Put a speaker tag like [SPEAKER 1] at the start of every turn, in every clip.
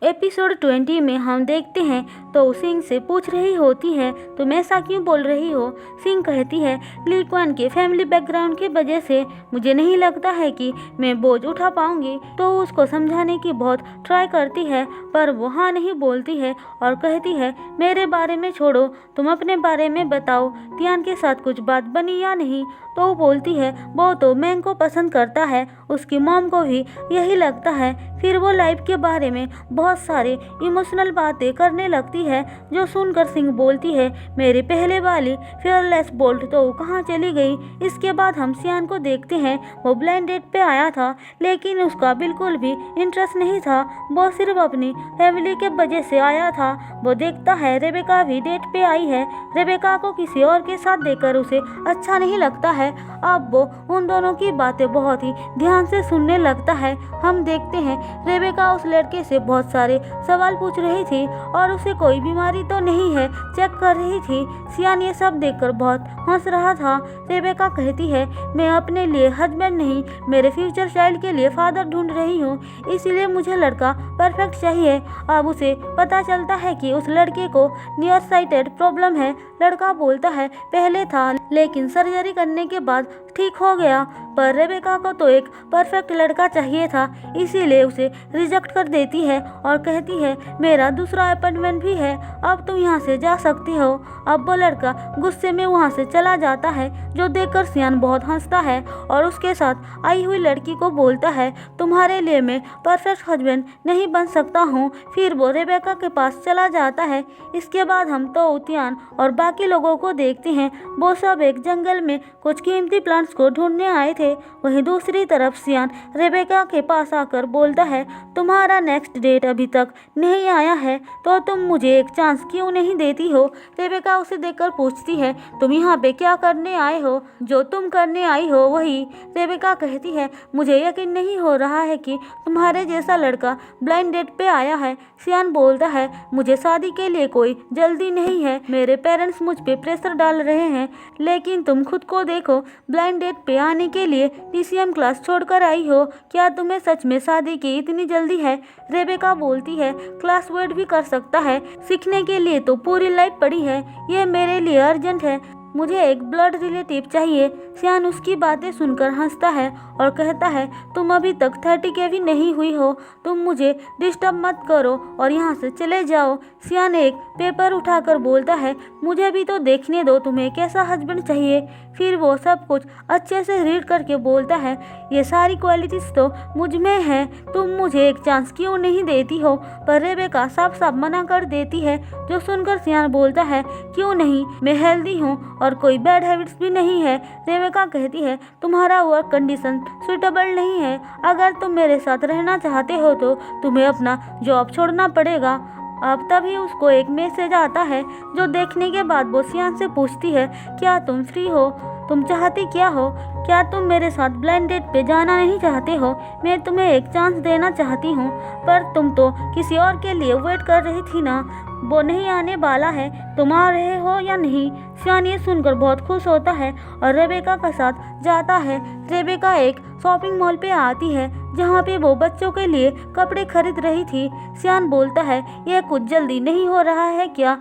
[SPEAKER 1] Episode 20 में हम देखते हैं तो सिंह से पूछ रही होती है, तुम ऐसा क्यों बोल रही हो। सिंह कहती है, ली क्वान के फैमिली बैकग्राउंड की वजह से मुझे नहीं लगता है कि मैं बोझ उठा पाऊंगी। तो उसको समझाने की बहुत ट्राई करती है पर वो हाँ नहीं बोलती है और कहती है, मेरे बारे में छोड़ो, तुम अपने बारे में बताओ, तियान के साथ कुछ बात बनी या नहीं। तो वो बोलती है, वो तो मैंग को पसंद करता है, उसकी मॉम को भी यही लगता है। फिर वो लाइफ के बारे में बहुत सारी इमोशनल बातें करने लगती है जो सुनकर सिंह बोलती है, मेरी पहले वाली फियरलेस बोल्ट तो कहाँ चली गई। इसके बाद हम सियान को देखते हैं, वो ब्लाइंड डेट पे आया था लेकिन उसका बिल्कुल भी इंटरेस्ट नहीं था, वो सिर्फ अपनी फैमिली के वजह से आया था। वो देखता है रेबेका भी डेट पे आई है, रेबेका को किसी और के साथ देखकर उसे अच्छा नहीं लगता है। अब वो उन दोनों की बातें बहुत ही ध्यान से सुनने लगता है। हम देखते हैं रेबेका उस लड़के से बहुत सारे सवाल पूछ रही थी और उसे कोई बीमारी तो नहीं है चेक कर रही थी। सियान ये सब देखकर बहुत हंस रहा था। रेबेका कहती है, मैं अपने लिए हस्बैंड नहीं, मेरे फ्यूचर चाइल्ड के लिए फादर ढूंढ रही हूँ, इसीलिए मुझे लड़का परफेक्ट चाहिए। अब उसे पता चलता है कि उस लड़के को नियर साइटेड प्रॉब्लम है। लड़का बोलता है, पहले था लेकिन सर्जरी करने के बाद ठीक हो गया। पर रेबेका को तो एक परफेक्ट लड़का चाहिए था, इसीलिए उसे रिजेक्ट कर देती है और कहती है, मेरा दूसरा अपॉइंटमेंट भी है, अब तुम यहाँ से जा सकती हो। अब वो लड़का गुस्से में वहाँ से चला जाता है, जो देखकर सियान बहुत हंसता है और उसके साथ आई हुई लड़की को बोलता है, तुम्हारे लिए मैं परफेक्ट हस्बैंड नहीं बन सकता हूँ। फिर वो रेबेका के पास चला जाता है। इसके बाद हम तो तियान और बाकी लोगों को देखते हैं, वो सब एक जंगल में कुछ कीमती प्लांट्स को ढूंढने आए थे। वहीं दूसरी तरफ सियान रेबेका के पास आकर बोलता है, तुम्हारा नेक्स्ट डेट अभी तक नहीं आया है तो तुम मुझे एक चांस क्यों नहीं देती हो। रेबेका उसे देखकर पूछती है, तुम यहाँ पे क्या करने आए हो, जो तुम करने आई हो वही। रेबेका कहती है, मुझे यकीन नहीं हो रहा है कि तुम्हारे जैसा लड़का ब्लाइंड डेट पे आया है। सियान बोलता है, मुझे शादी के लिए कोई जल्दी नहीं है, मेरे पेरेंट्स मुझ पे प्रेशर डाल रहे हैं, लेकिन तुम खुद को देखो, ब्लाइंड डेट पे आने के लिए पीसीएम क्लास छोड़कर आई हो, क्या तुम्हें सच में शादी की इतनी जल्दी है। रेबेका बोलती है, क्लास वेट भी कर सकता है, सीखने के लिए तो पूरी लाइफ पड़ी है, ये मेरे लिए अर्जेंट है, मुझे एक ब्लड रिलेटिव चाहिए। सियान उसकी बातें सुनकर हंसता है और कहता है, तुम अभी तक 30 के भी नहीं हुई हो, तुम मुझे डिस्टर्ब मत करो और यहाँ से चले जाओ। सियान एक पेपर उठाकर बोलता है, मुझे भी तो देखने दो तुम्हें कैसा हस्बैंड चाहिए। फिर वो सब कुछ अच्छे से रीड करके बोलता है, ये सारी क्वालिटीज तो मुझ में है, तुम मुझे एक चांस क्यों नहीं देती हो। पर रेबेका साफ साफ मना कर देती है, जो सुनकर सियान बोलता है, क्यों नहीं, मैं हेल्दी हूँ और कोई बैड हैबिट्स भी नहीं है। रेबेका कहती है, तुम्हारा वर्क कंडीशन सुटेबल नहीं है, अगर तुम मेरे साथ रहना चाहते हो तो तुम्हें अपना जॉब छोड़ना पड़ेगा। अब तभी उसको एक मैसेज आता है, जो देखने के बाद वो सियान से पूछती है, क्या तुम फ्री हो, तुम चाहती क्या हो, क्या तुम मेरे साथ ब्लाइंड डेट पे जाना नहीं चाहते हो, मैं तुम्हें एक चांस देना चाहती हूँ, पर तुम तो किसी और के लिए वेट कर रही थी ना, वो नहीं आने वाला है, तुम आ रहे हो या नहीं। सियान ये सुनकर बहुत खुश होता है और रेबेका के साथ जाता है। रेबेका एक शॉपिंग मॉल पे आती है, जहाँ पे वो बच्चों के लिए कपड़े खरीद रही थी। सियान बोलता है, यह कुछ जल्दी नहीं हो रहा है क्या।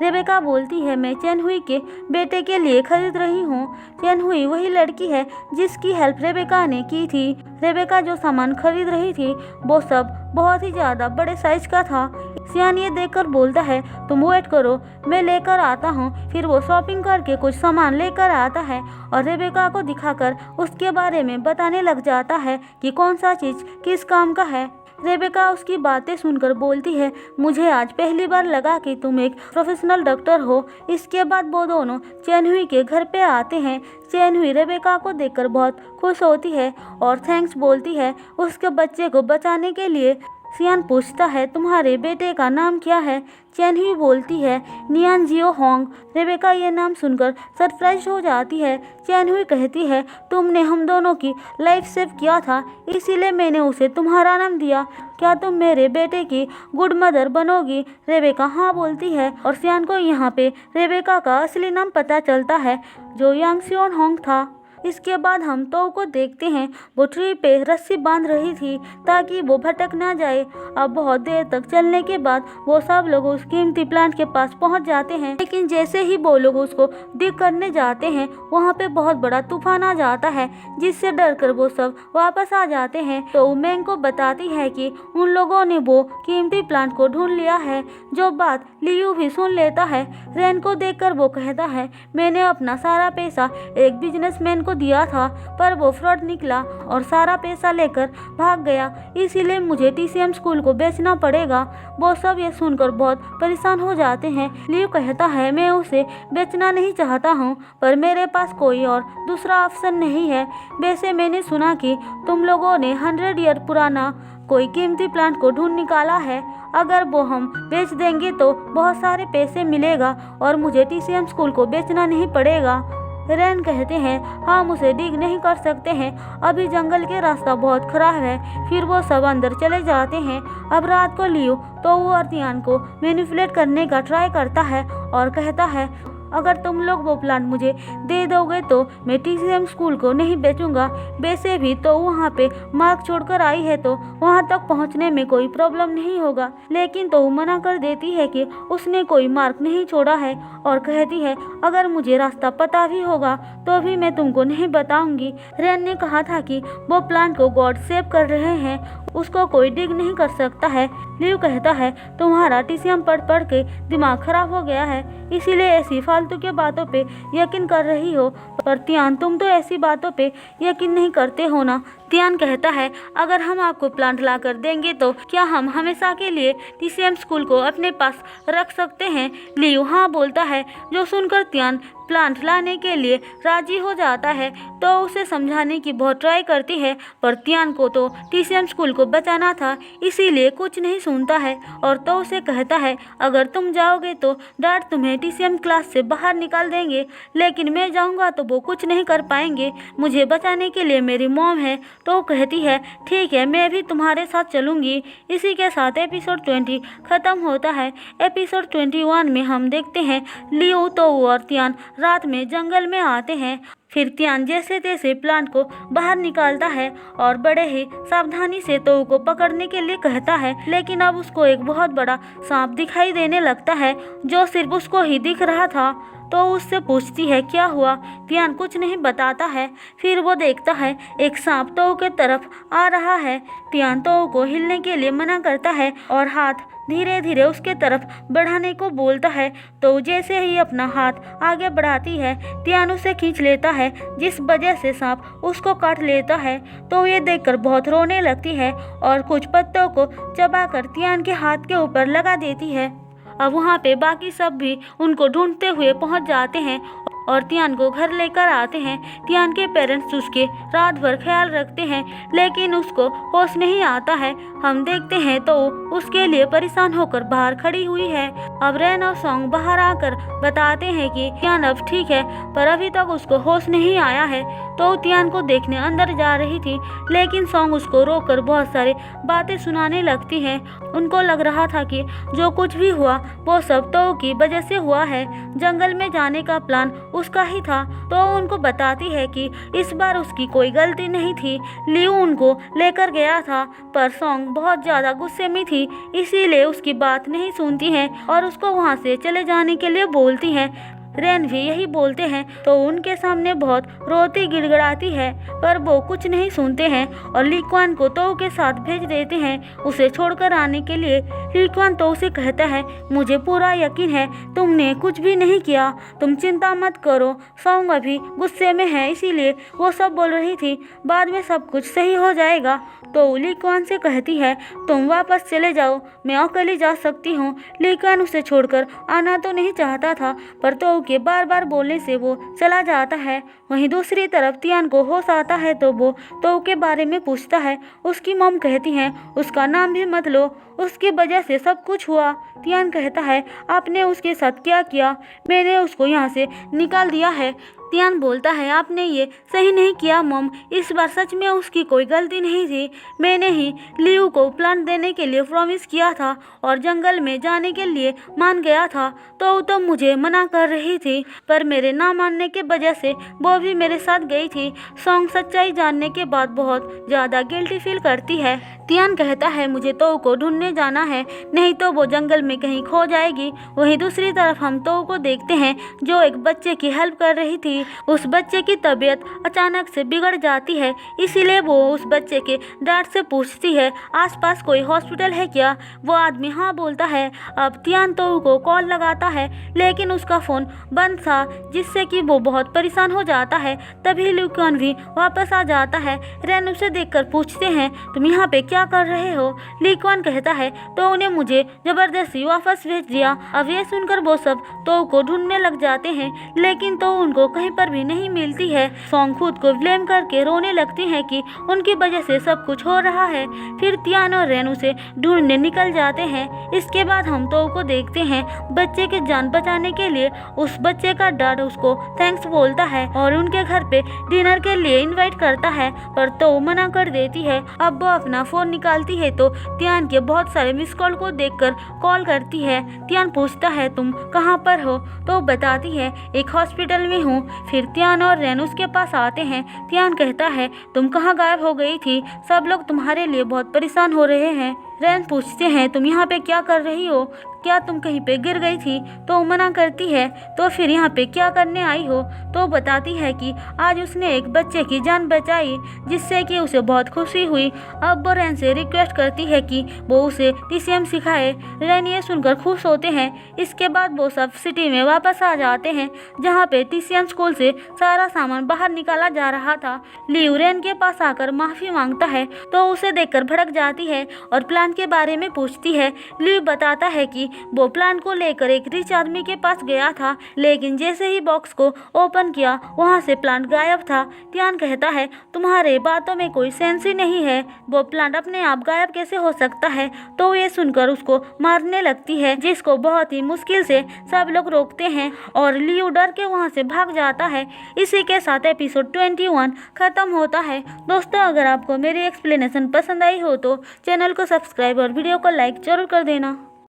[SPEAKER 1] रेबेका बोलती है, मैं चेनहुई के बेटे के लिए खरीद रही हूँ। चेनहुई वही लड़की है जिसकी हेल्प रेबेका ने की थी। रेबेका जो सामान खरीद रही थी वो सब बहुत ही ज़्यादा बड़े साइज का था। सियान ये देखकर बोलता है, तुम वेट करो, मैं लेकर आता हूँ। फिर वो शॉपिंग करके कुछ सामान लेकर आता है और रेबेका को दिखाकर उसके बारे में बताने लग जाता है कि कौन सा चीज़ किस काम का है। रेबेका उसकी बातें सुनकर बोलती है, मुझे आज पहली बार लगा कि तुम एक प्रोफेशनल डॉक्टर हो। इसके बाद वो दोनों चेनहुई के घर पे आते हैं। चेनहुई रेबेका को देखकर बहुत खुश होती है और थैंक्स बोलती है उसके बच्चे को बचाने के लिए। सियान पूछता है, तुम्हारे बेटे का नाम क्या है। चेनहुई बोलती है, नियान जियो होंग। रेबेका ये नाम सुनकर सरप्राइज हो जाती है। चेनहुई कहती है, तुमने हम दोनों की लाइफ सेव किया था, इसीलिए मैंने उसे तुम्हारा नाम दिया, क्या तुम मेरे बेटे की गुड मदर बनोगी। रेबेका हाँ बोलती है और सियान को यहाँ पे रेबेका का असली नाम पता चलता है, जो यांग सियोन होंग था। इसके बाद हम तो को देखते हैं वो ट्री पे रस्सी बांध रही थी ताकि वो भटक ना जाए। अब बहुत देर तक चलने के बाद वो सब लोग उस कीमती प्लांट के पास पहुंच जाते हैं, लेकिन जैसे ही वो लोग उसको डिग करने जाते हैं वहाँ पे बहुत बड़ा तूफान आ जाता है, जिससे डर कर वो सब वापस आ जाते हैं। तो मैंग को बताती है कि उन लोगों ने वो कीमती प्लांट को ढूंढ लिया है, जो बात लियू भी सुन लेता है। रेन को देखकर वो कहता है, मैंने अपना सारा पैसा एक बिजनेसमैन को दिया था, पर वो फ्रॉड निकला और सारा पैसा लेकर भाग गया, इसीलिए मुझे TCM स्कूल को बेचना पड़ेगा। वो सब ये सुनकर बहुत परेशान हो जाते हैं। लियू कहता है, मैं उसे बेचना नहीं चाहता हूँ, पर मेरे पास कोई और दूसरा ऑप्शन नहीं है। वैसे मैंने सुना कि तुम लोगों ने 100 ईयर पुराना कोई कीमती प्लांट को ढूंढ निकाला है। अगर वो हम बेच देंगे तो बहुत सारे पैसे मिलेगा और मुझे TCM स्कूल को बेचना नहीं पड़ेगा। रेन कहते हैं, हम उसे डिग नहीं कर सकते हैं, अभी जंगल के रास्ता बहुत खराब है। फिर वो सब अंदर चले जाते हैं। अब रात को लियो तो वो अर्तियान को मैनिपुलेट करने का ट्राई करता है और कहता है, अगर तुम लोग वो प्लांट मुझे दे दोगे तो मैं TCM स्कूल को नहीं बेचूंगा। वैसे भी तो वहाँ पे मार्क छोड़कर आई है, तो वहाँ तक पहुँचने में कोई प्रॉब्लम नहीं होगा। लेकिन तो मना कर देती है कि उसने कोई मार्क नहीं छोड़ा है और कहती है, अगर मुझे रास्ता पता भी होगा तो भी मैं तुमको नहीं बताऊंगी। रेन ने कहा था कि वो प्लांट को गॉड सेव कर रहे हैं, उसको कोई डिग नहीं कर सकता है। लियू कहता है, तुम्हारा TCM पढ़ पढ़ के दिमाग खराब हो गया है, इसीलिए ऐसी फालतू के बातों पे यकीन कर रही हो। पर तियान, तुम तो ऐसी बातों पे यकीन नहीं करते हो ना। तियान कहता है, अगर हम आपको प्लांट ला कर देंगे तो क्या हम हमेशा के लिए TCM स्कूल को अपने पास रख सकते हैं? लियू हाँ बोलता है, जो सुनकर तियान प्लांट लाने के लिए राजी हो जाता है। तो उसे समझाने की बहुत ट्राई करती है, पर तियान को तो TCM स्कूल को बचाना था, इसीलिए कुछ नहीं सुनता है। और तो उसे कहता है, अगर तुम जाओगे तो डैड तुम्हें TCM क्लास से बाहर निकाल देंगे, लेकिन मैं जाऊंगा तो वो कुछ नहीं कर पाएंगे। मुझे बचाने के लिए मेरी मॉम है। तो वो कहती है, ठीक है, मैं भी तुम्हारे साथ चलूंगी। इसी के साथ एपिसोड 20 खत्म होता है। एपिसोड 21 में हम देखते हैं लियू तो और तियान रात में जंगल में आते हैं। फिर तियान जैसे तैसे प्लांट को बाहर निकालता है और बड़े ही सावधानी से तो को पकड़ने के लिए कहता है, लेकिन अब उसको एक बहुत बड़ा सांप दिखाई देने लगता है, जो सिर्फ उसको ही दिख रहा था। तो उससे पूछती है, क्या हुआ? तियान कुछ नहीं बताता है। फिर वो देखता है एक सांप तो के तरफ आ रहा है। तियान तो को हिलने के लिए मना करता है और हाथ धीरे धीरे उसके तरफ बढ़ाने को बोलता है। तो जैसे ही अपना हाथ आगे बढ़ाती है, तियान उसे खींच लेता है, जिस वजह से सांप उसको काट लेता है। तो ये देखकर बहुत रोने लगती है और कुछ पत्तों को चबाकर तियान के हाथ के ऊपर लगा देती है। अब वहाँ पे बाकी सब भी उनको ढूंढते हुए पहुँच जाते हैं और तियान को घर लेकर आते हैं। तियान के पेरेंट्स उसके रात भर ख्याल रखते हैं, लेकिन उसको होश नहीं आता है। हम देखते हैं तो उसके लिए परेशान होकर बाहर खड़ी हुई है। अब रेन और सॉन्ग बाहर आकर बताते हैं कि तियान अब ठीक है, पर अभी तक उसको होश नहीं आया है। तो तियान को देखने अंदर जा रही थी, लेकिन सॉन्ग उसको रोककर बहुत सारी बातें सुनाने लगती है। उनको लग रहा था कि जो कुछ भी हुआ वो सब तो की वजह से हुआ है। जंगल में जाने का प्लान उसका ही था। तो उनको बताती है कि इस बार उसकी कोई गलती नहीं थी, लियू उनको लेकर गया था। पर सॉन्ग बहुत ज़्यादा गुस्से में थी, इसीलिए उसकी बात नहीं सुनती है और उसको वहाँ से चले जाने के लिए बोलती है। रेन भी यही बोलते हैं, तो उनके सामने बहुत रोती गिड़गिड़ाती है, पर वो कुछ नहीं सुनते हैं और लीक्वान को तो के साथ भेज देते हैं उसे छोड़कर आने के लिए। लीक्वान तो उसे कहता है, मुझे पूरा यकीन है तुमने कुछ भी नहीं किया, तुम चिंता मत करो। सॉन्ग अभी गुस्से में है, इसीलिए वो सब बोल रही थी, बाद में सब कुछ सही हो जाएगा। तो लीक्वान से कहती है, तुम वापस चले जाओ, मैं अकेली जा सकती हूँ। लीक्वान उसे छोड़कर आना तो नहीं चाहता था, पर तो के बार बार बोलने से वो चला जाता है। वहीं दूसरी तरफ तियान को होश आता है, तो वो तो के बारे में पूछता है। उसकी मॉम कहती है, उसका नाम भी मत लो, उसकी वजह से सब कुछ हुआ। तियान कहता है, आपने उसके साथ क्या किया? मैंने उसको यहाँ से निकाल दिया है। तियान बोलता है आपने ये सही नहीं किया मॉम, इस बार सच में उसकी कोई गलती नहीं थी। मैंने ही लियू को प्लांट देने के लिए प्रॉमिस किया था और जंगल में जाने के लिए मान गया था, तो मुझे मना कर रही थी, पर मेरे ना मानने के वजह से वो भी मेरे साथ गई थी। सॉन्ग सच्चाई जानने के बाद बहुत ज़्यादा गिल्टी फील करती है। तियान कहता है मुझे तो को ढूंढने जाना है, नहीं तो वो जंगल में कहीं खो जाएगी। वहीं दूसरी तरफ हम तो को देखते हैं जो एक बच्चे की हेल्प कर रही थी। उस बच्चे की तबीयत अचानक से बिगड़ जाती है, इसीलिए वो उस बच्चे के डैड से पूछती है आसपास कोई हॉस्पिटल है क्या। वो आदमी हाँ बोलता है। अब तियान तो को कॉल लगाता है लेकिन उसका फ़ोन बंद था, जिससे कि वो बहुत परेशान हो जाता है। तभी ल्यूक्वान भी वापस आ जाता है। रेन उसे देखकर पूछते हैं तुम यहाँ पे क्या कर रहे हो। ल्यूक्वान कहता है तो उन्हें मुझे ज़बरदस्ती वापस भेज दिया। अब ये सुनकर वो सब तो को ढूंढने लग जाते हैं, लेकिन तो उनको कहीं पर भी नहीं मिलती है। सॉन्ग खुद को ब्लेम करके रोने लगती है कि उनकी वजह से सब कुछ हो रहा है। फिर तियान और रेन उसे ढूंढने निकल जाते हैं। इसके बाद हम तो को देखते हैं बच्चे की जान बचाने के लिए उस बच्चे का डैड उसको थैंक्स बोलता है और उनके घर पे डिनर के लिए इनवाइट करता है, पर तो मना कर देती है। अब वो अपना फ़ोन निकालती है तो तियान के बहुत सारे मिस कॉल को देखकर कॉल करती है। तियान पूछता है तुम कहाँ पर हो, तो बताती है एक हॉस्पिटल में हूँ। फिर तियान और रेन उसके पास आते हैं। तियान कहता है तुम कहाँ गायब हो गई थी, सब लोग तुम्हारे लिए बहुत परेशान हो रहे हैं। रेन पूछते हैं तुम यहाँ पे क्या कर रही हो, क्या तुम कहीं पे गिर गई थी, तो मना करती है। तो फिर यहाँ पे क्या करने आई हो, तो बताती है कि आज उसने एक बच्चे की जान बचाई, जिससे कि उसे बहुत खुशी हुई। अब वो रेन से रिक्वेस्ट करती है कि वो उसे TCM सिखाए। रेन ये सुनकर खुश होते हैं। इसके बाद वो सब सिटी में वापस आ जाते हैं, जहाँ पे TCM स्कूल से सारा सामान बाहर निकाला जा रहा था। लियू रेन के पास आकर माफ़ी मांगता है, तो उसे देखकर भड़क जाती है और प्लान के बारे में पूछती है। लियू बताता है कि वो प्लान को लेकर एक रिच आदमी के पास गया था, लेकिन जैसे ही बॉक्स को ओपन किया वहाँ से प्लांट गायब था। तियान कहता है तुम्हारे बातों में कोई सेंस ही नहीं है, वो प्लांट अपने आप गायब कैसे हो सकता है। तो ये सुनकर उसको मारने लगती है, जिसको बहुत ही मुश्किल से सब लोग रोकते हैं और लियू डर के वहाँ से भाग जाता है। इसी के साथ एपिसोड 21 खत्म होता है। दोस्तों अगर आपको मेरी एक्सप्लेनेशन पसंद आई हो तो चैनल को सब्सक्राइब और वीडियो को लाइक जरूर कर देना।